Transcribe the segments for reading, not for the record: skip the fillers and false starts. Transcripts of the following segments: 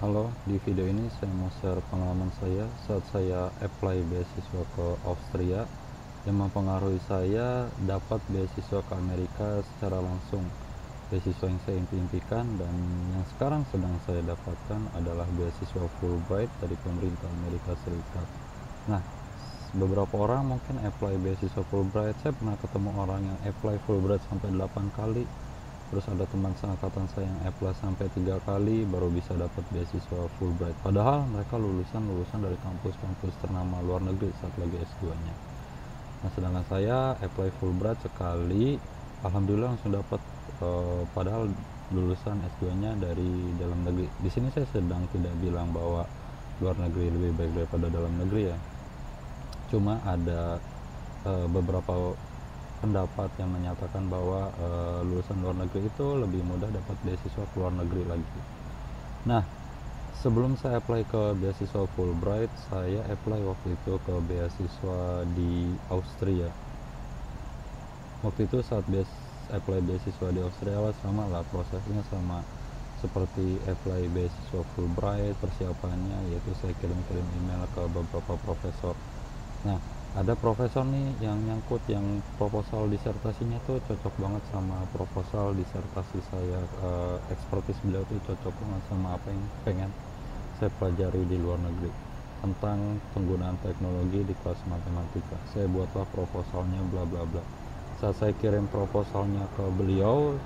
Halo, di video ini saya mau share pengalaman saya saat saya apply beasiswa ke Austria yang mempengaruhi saya dapat beasiswa ke Amerika secara langsung. Beasiswa yang saya impikan dan yang sekarang sedang saya dapatkan adalah beasiswa Fulbright dari pemerintah Amerika Serikat. Nah, beberapa orang mungkin apply beasiswa Fulbright. Saya pernah ketemu orang yang apply Fulbright sampai 8 kali. Terus ada teman seangkatan saya yang apply sampai 3 kali baru bisa dapat beasiswa Fulbright. Padahal mereka lulusan dari kampus-kampus ternama luar negeri saat lagi S2-nya. Nah, sedangkan saya apply Fulbright sekali, alhamdulillah langsung dapat. Padahal lulusan S2-nya dari dalam negeri. Di sini saya sedang tidak bilang bahwa luar negeri lebih baik daripada dalam negeri ya. Cuma ada beberapa pendapat yang menyatakan bahwa lulusan luar negeri itu lebih mudah dapat beasiswa ke luar negeri lagi. Nah, sebelum saya apply ke beasiswa Fulbright, saya apply waktu itu ke beasiswa di Austria. Waktu itu saat apply beasiswa di Austria sama lah prosesnya, sama seperti apply beasiswa Fulbright. Persiapannya yaitu saya kirim-kirim email ke beberapa profesor. Nah, ada profesor nih yang nyangkut, yang proposal disertasinya tuh cocok banget sama proposal disertasi saya. Ekspertis beliau tuh cocok banget sama apa yang pengen saya pelajari di luar negeri tentang penggunaan teknologi di kelas matematika. Saya buatlah proposalnya bla bla bla. Saat saya kirim proposalnya ke beliau,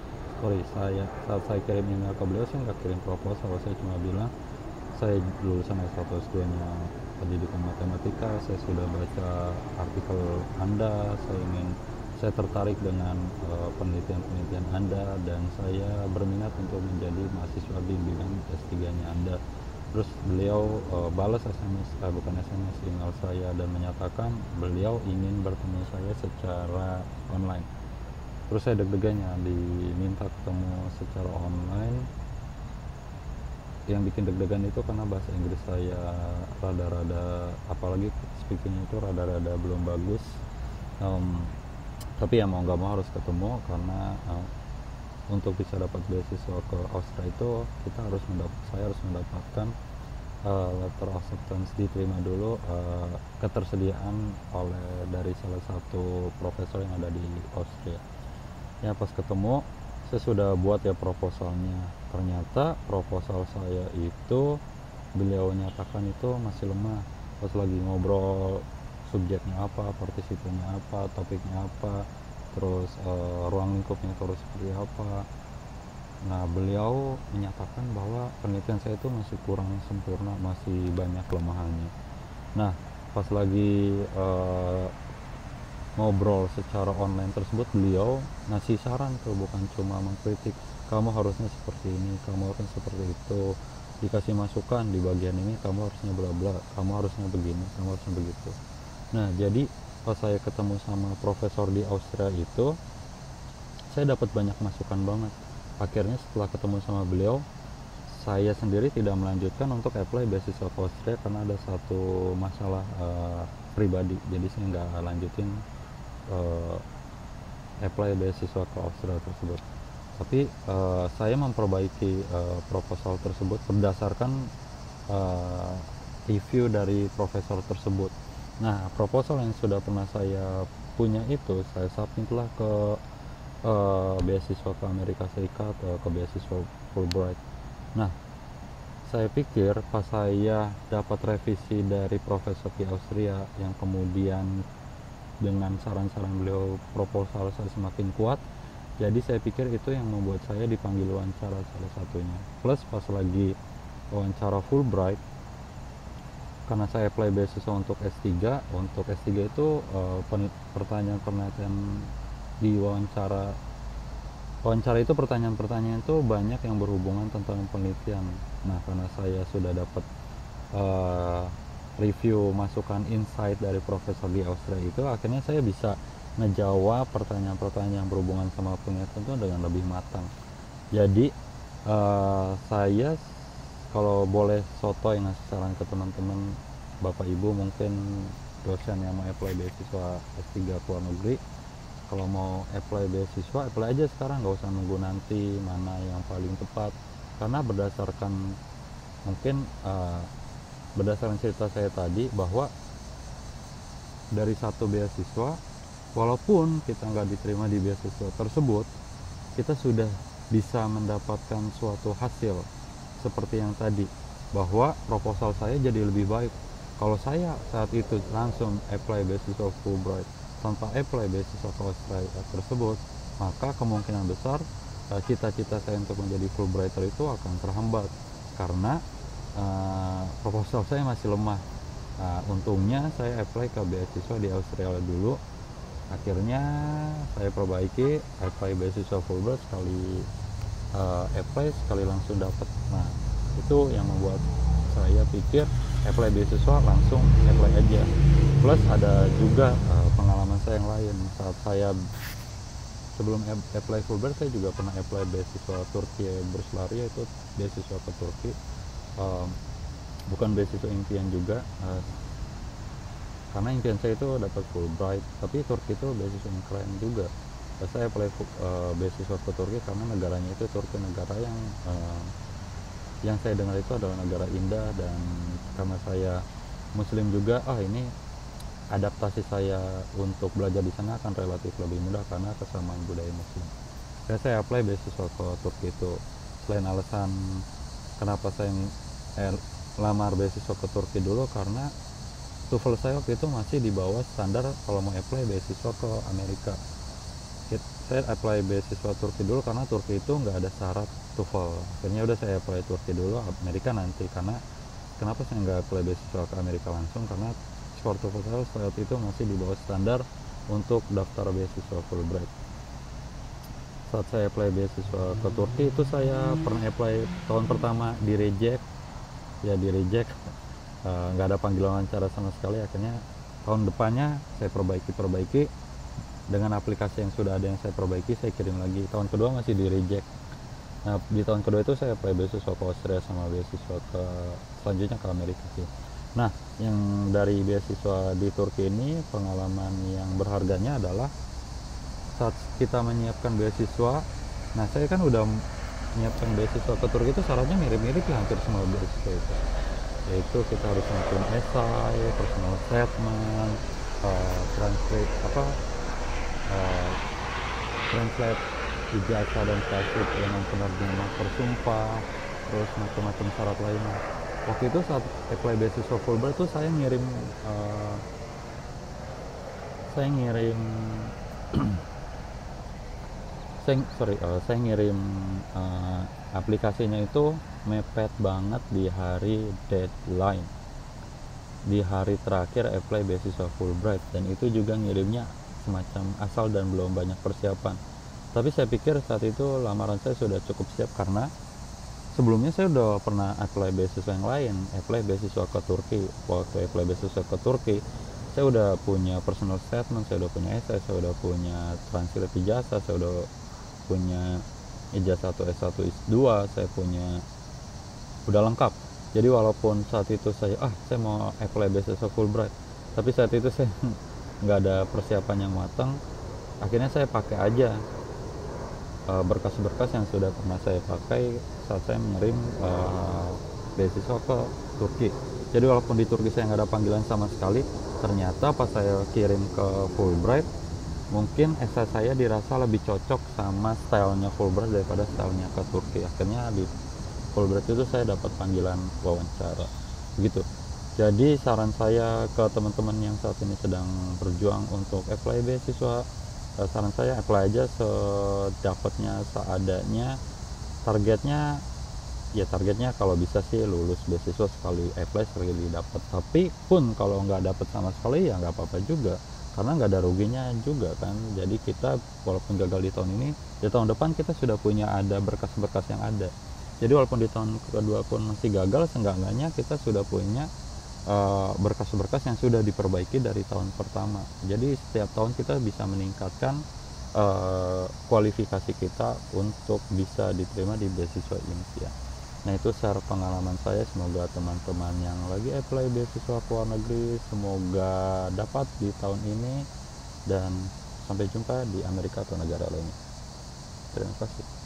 saat saya kirim email ke beliau, saya nggak kirim proposal, saya cuma bilang saya lulusan S1 S2-nya pendidikan matematika, saya sudah baca artikel Anda, saya tertarik dengan penelitian-penelitian Anda, dan saya berminat untuk menjadi mahasiswa bimbingan S3-nya Anda. Terus beliau balas email saya dan menyatakan beliau ingin bertemu saya secara online. Terus saya deg-degannya diminta ketemu secara online. Yang bikin deg-degan itu karena bahasa Inggris saya rada-rada, apalagi speakingnya itu rada-rada belum bagus. Tapi ya mau nggak mau harus ketemu karena untuk bisa dapat beasiswa ke Austria itu saya harus mendapatkan letter of acceptance, diterima dulu ketersediaan dari salah satu profesor yang ada di Austria. Ya, pas ketemu saya sudah buat ya proposalnya. Ternyata proposal saya itu beliau nyatakan itu masih lemah. Pas lagi ngobrol subjeknya apa, partisipannya apa, topiknya apa, terus ruang lingkupnya terus seperti apa. Nah, beliau menyatakan bahwa penelitian saya itu masih kurang sempurna, masih banyak kelemahannya. Nah, pas lagi ngobrol secara online tersebut, beliau ngasih saran tuh, bukan cuma mengkritik, kamu harusnya seperti ini, kamu harusnya seperti itu, dikasih masukan di bagian ini, kamu harusnya bla bla, kamu harusnya begini, kamu harusnya begitu. Nah, jadi pas saya ketemu sama profesor di Austria itu, saya dapat banyak masukan banget. Akhirnya setelah ketemu sama beliau, saya sendiri tidak melanjutkan untuk apply beasiswa ke Austria karena ada satu masalah pribadi, jadi saya nggak lanjutin apply beasiswa ke Austria tersebut. Tapi saya memperbaiki proposal tersebut berdasarkan review dari profesor tersebut. Nah, proposal yang sudah pernah saya punya itu saya submitlah ke beasiswa ke Amerika Serikat, ke beasiswa Fulbright. Nah, saya pikir pas saya dapat revisi dari profesor di Austria yang kemudian dengan saran-saran beliau proposal saya semakin kuat, jadi saya pikir itu yang membuat saya dipanggil wawancara salah satunya. Plus pas lagi wawancara Fulbright, karena saya apply beasiswa untuk S3 itu pertanyaan di wawancara itu, pertanyaan-pertanyaan itu banyak yang berhubungan tentang penelitian. Nah, karena saya sudah dapat review masukan insight dari profesor di Austria itu, akhirnya saya bisa ngejawab pertanyaan-pertanyaan yang berhubungan sama penelitian itu dengan lebih matang. Jadi saya kalau boleh sotoy ngasih saran ke teman-teman bapak ibu, mungkin dosen yang mau apply beasiswa S3 ke luar negeri, kalau mau apply beasiswa, apply aja sekarang, nggak usah nunggu nanti mana yang paling tepat. Karena berdasarkan Mungkin berdasarkan cerita saya tadi, bahwa dari satu beasiswa, walaupun kita nggak diterima di beasiswa tersebut, kita sudah bisa mendapatkan suatu hasil seperti yang tadi, bahwa proposal saya jadi lebih baik. Kalau saya saat itu langsung apply beasiswa Fulbright tanpa apply beasiswa ke Australia tersebut, maka kemungkinan besar cita-cita saya untuk menjadi Fulbrighter itu akan terhambat karena proposal saya masih lemah. Untungnya saya apply ke beasiswa di Australia dulu, akhirnya saya perbaiki, apply beasiswa Fulbright, sekali apply sekali langsung dapat. Nah, itu yang membuat saya pikir apply beasiswa langsung apply aja. Plus ada juga pengalaman saya yang lain. Saat saya sebelum apply Fulbright, saya juga pernah apply beasiswa Turki, Burslari, itu beasiswa ke Turki. Bukan beasiswa impian juga, karena impian saya itu dapat Fulbright, tapi Turki itu beasiswa yang keren juga. Saya apply beasiswa ke Turki karena negaranya itu, Turki negara yang saya dengar itu adalah negara indah, dan karena saya muslim juga, ini adaptasi saya untuk belajar di sana akan relatif lebih mudah karena kesamaan budaya muslim. Saya apply beasiswa ke Turki itu. Selain alasan kenapa saya lamar beasiswa ke Turki dulu, karena TOEFL saya waktu itu masih di bawah standar kalau mau apply beasiswa ke Amerika. Saya apply beasiswa Turki dulu karena Turki itu nggak ada syarat TOEFL. Akhirnya udah saya apply Turki dulu, Amerika nanti. Karena kenapa saya nggak apply beasiswa ke Amerika langsung, karena skor TOEFL saya saat itu masih di bawah standar untuk daftar beasiswa Fulbright. Saat saya apply beasiswa ke Turki itu, saya pernah apply tahun pertama di reject, nggak ada panggilan wawancara sama sekali. Akhirnya tahun depannya saya perbaiki dengan aplikasi yang sudah ada, yang saya perbaiki, saya kirim lagi. Tahun kedua masih di reject. Nah, di tahun kedua itu saya apply beasiswa ke Austria sama beasiswa ke selanjutnya ke Amerika sih. Nah, yang dari beasiswa di Turki ini, pengalaman yang berharganya adalah saat kita menyiapkan beasiswa. Nah, saya kan udah menyiapkan beasiswa ke Turki itu syaratnya mirip-mirip ya, hampir semua beasiswa itu. Yaitu kita harus bikin esai, personal statement, translate ijazah dan tasdik dengan penerjemah bersumpah, terus macam-macam syarat lainnya. Waktu itu saat apply beasiswa Fulbright itu saya ngirim saya ngirim aplikasinya itu mepet banget di hari deadline, di hari terakhir apply beasiswa Fulbright, dan itu juga ngirimnya semacam asal dan belum banyak persiapan. Tapi saya pikir saat itu lamaran saya sudah cukup siap, karena sebelumnya saya udah pernah apply beasiswa yang lain, apply beasiswa ke Turki. Waktu apply beasiswa ke Turki, saya udah punya personal statement, saya udah punya essay, saya udah punya translate ijazah, saya udah punya ijazah S1, S2, saya punya, udah lengkap. Jadi walaupun saat itu saya mau apply beasiswa Fulbright, tapi saat itu saya nggak ada persiapan yang matang. Akhirnya saya pakai aja berkas-berkas yang sudah pernah saya pakai saat saya mengirim beasiswa ke Turki. Jadi walaupun di Turki saya nggak ada panggilan sama sekali, ternyata pas saya kirim ke Fulbright, mungkin esai saya dirasa lebih cocok sama stylenya Fulbright daripada stylenya ke Turki. Akhirnya di Fulbright itu saya dapat panggilan wawancara begitu. Jadi saran saya ke teman-teman yang saat ini sedang berjuang untuk apply beasiswa, saran saya apply aja sedapatnya, seadanya. Targetnya kalau bisa sih lulus beasiswa, sekali apply sekali dapat. Tapi pun kalau nggak dapat sama sekali ya nggak apa-apa juga, karena nggak ada ruginya juga kan. Jadi kita walaupun gagal di tahun ini, di tahun depan kita sudah punya ada berkas-berkas yang ada. Jadi walaupun di tahun kedua pun masih gagal, seenggak-enggaknya kita sudah punya berkas-berkas yang sudah diperbaiki dari tahun pertama. Jadi setiap tahun kita bisa meningkatkan kualifikasi kita untuk bisa diterima di beasiswa impian. Nah, itu share pengalaman saya. Semoga teman-teman yang lagi apply beasiswa ke luar negeri semoga dapat di tahun ini, dan sampai jumpa di Amerika atau negara lainnya. Terima kasih.